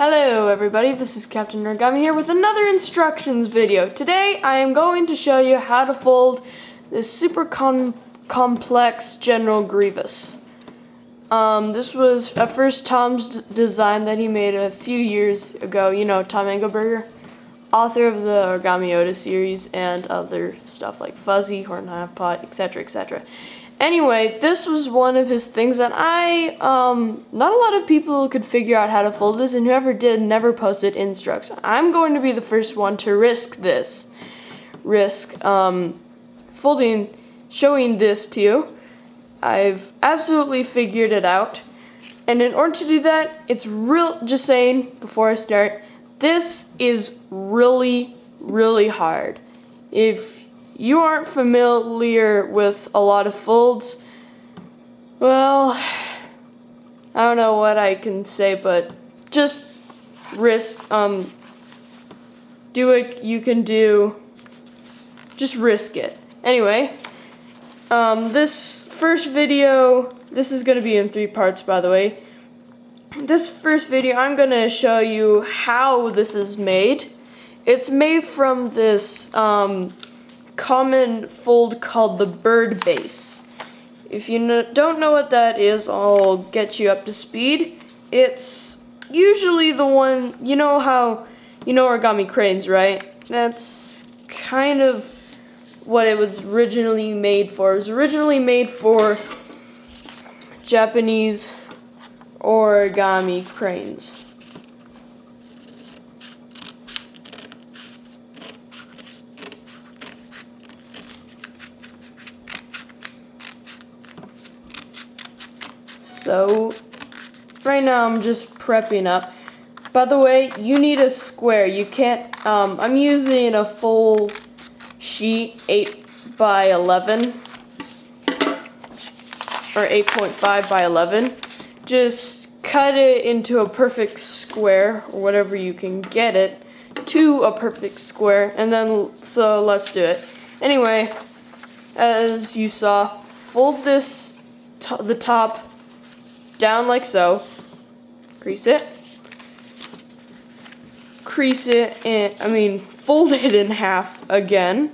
Hello everybody, this is Captain Origami here with another instructions video. Today I am going to show you how to fold this super complex General Grievous. This was at first Tom's design that he made a few years ago. You know, Tom Engelberger, author of the Origami Oda series and other stuff like Fuzzy, Horn Half Pot, etc., etc. Anyway, this was one of his things that not a lot of people could figure out how to fold this, and whoever did never posted instructions. I'm going to be the first one to risk showing this to you. I've absolutely figured it out, and in order to do that, it's just saying before I start, this is really, really hard. If you aren't familiar with a lot of folds, well, I don't know what I can say, but just risk, do what you can do, just risk it. Anyway, this first video, this is going to be in 3 parts, by the way. This first video, I'm going to show you how this is made. It's made from this, common fold called the bird base. If you don't know what that is, I'll get you up to speed. It's usually the one, you know origami cranes, right? That's kind of what it was originally made for. It was originally made for Japanese origami cranes. So, right now I'm just prepping up. By the way, you need a square. You can't, I'm using a full sheet, 8 by 11, or 8.5 by 11. Just cut it into a perfect square, or whatever you can get it, to a perfect square, and then, so let's do it. Anyway, as you saw, fold this, the top, down like so, crease it, and fold it in half again,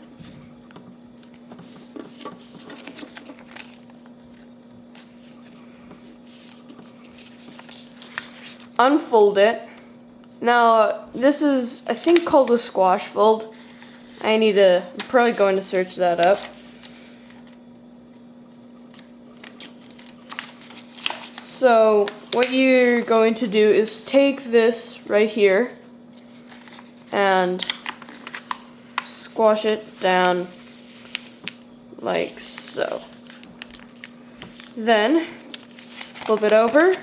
unfold it. Now this is, I think, called a squash fold. I'm probably going to search that up. So what you're going to do is take this right here and squash it down like so. Then flip it over,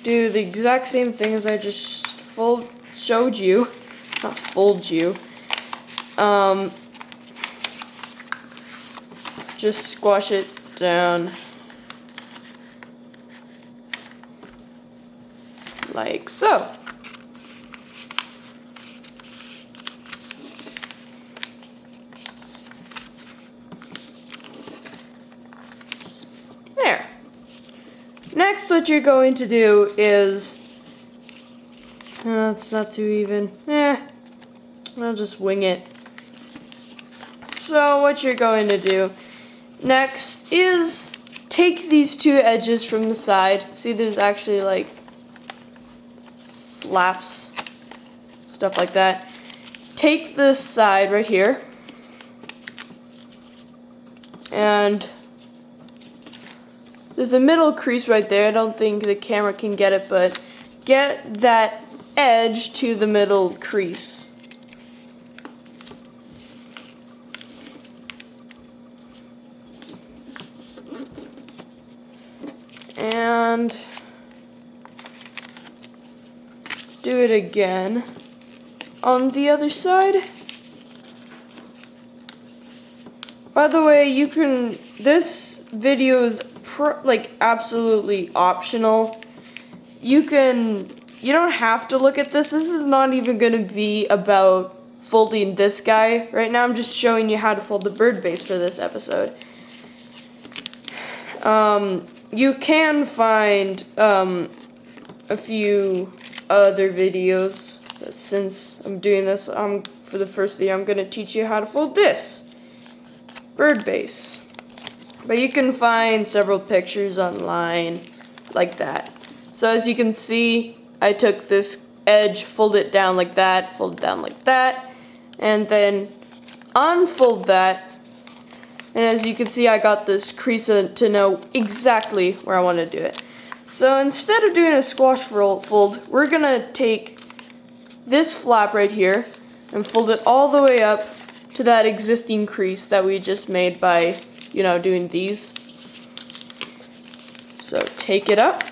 do the exact same thing as I just showed you, not fold you. Just squash it down like so. There. Next, what you're going to do is, it's not too even. I'll just wing it. So what you're going to do next is take these 2 edges from the side. See, there's actually like flaps, stuff like that. Take this side right here, and there's a middle crease right there. I don't think the camera can get it, but get that edge to the middle crease. And do it again on the other side. By the way, this video is absolutely optional. You don't have to look at this. This is not even going to be about folding this guy. Right now I'm just showing you how to fold the bird base for this episode. You can find a few other videos, but since I'm doing this for the first video, I'm going to teach you how to fold this bird base. But you can find several pictures online like that. So as you can see, I took this edge, fold it down like that, fold it down like that, and then unfold that. And as you can see, I got this crease to know exactly where I want to do it. So instead of doing a squash fold, we're going to take this flap right here and fold it all the way up to that existing crease that we just made by, doing these. So take it up.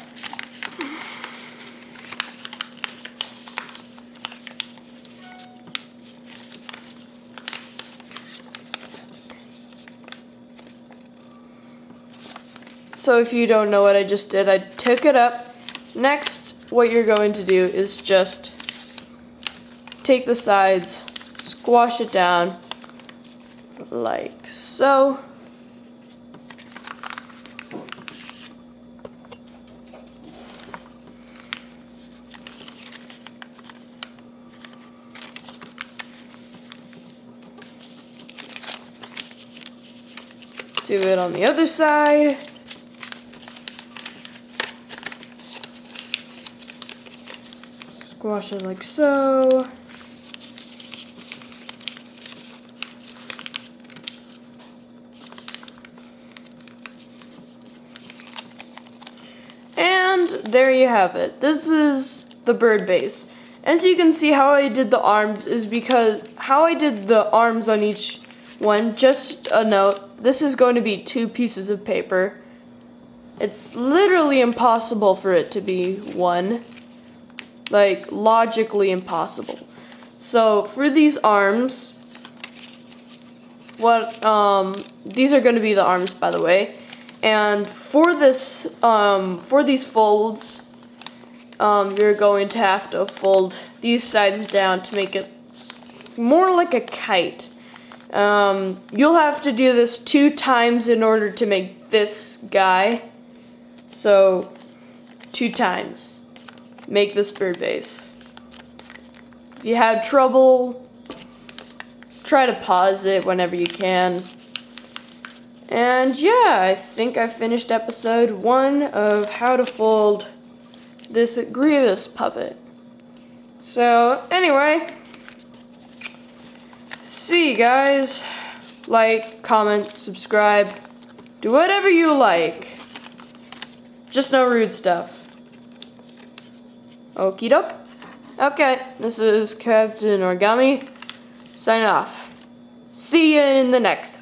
So if you don't know what I just did, I took it up. Next, what you're going to do is just take the sides, squash it down like so. Do it on the other side. Squash it like so. And there you have it. This is the bird base. As you can see, how I did the arms is because how I did the arms on each one, just a note, this is going to be 2 pieces of paper. It's literally impossible for it to be one. Like, logically impossible. So, for these arms, these are going to be the arms, by the way. And for this, for these folds, you're going to have to fold these sides down to make it more like a kite. You'll have to do this 2 times in order to make this guy. So, 2 times. Make this bird base. If you have trouble, try to pause it whenever you can. And yeah, I think I finished episode 1 of how to fold this Grievous puppet. So anyway, see you guys. Like, comment, subscribe, do whatever you like. Just no rude stuff. Okie doke. Okay, this is Captain Origami, signing off. See you in the next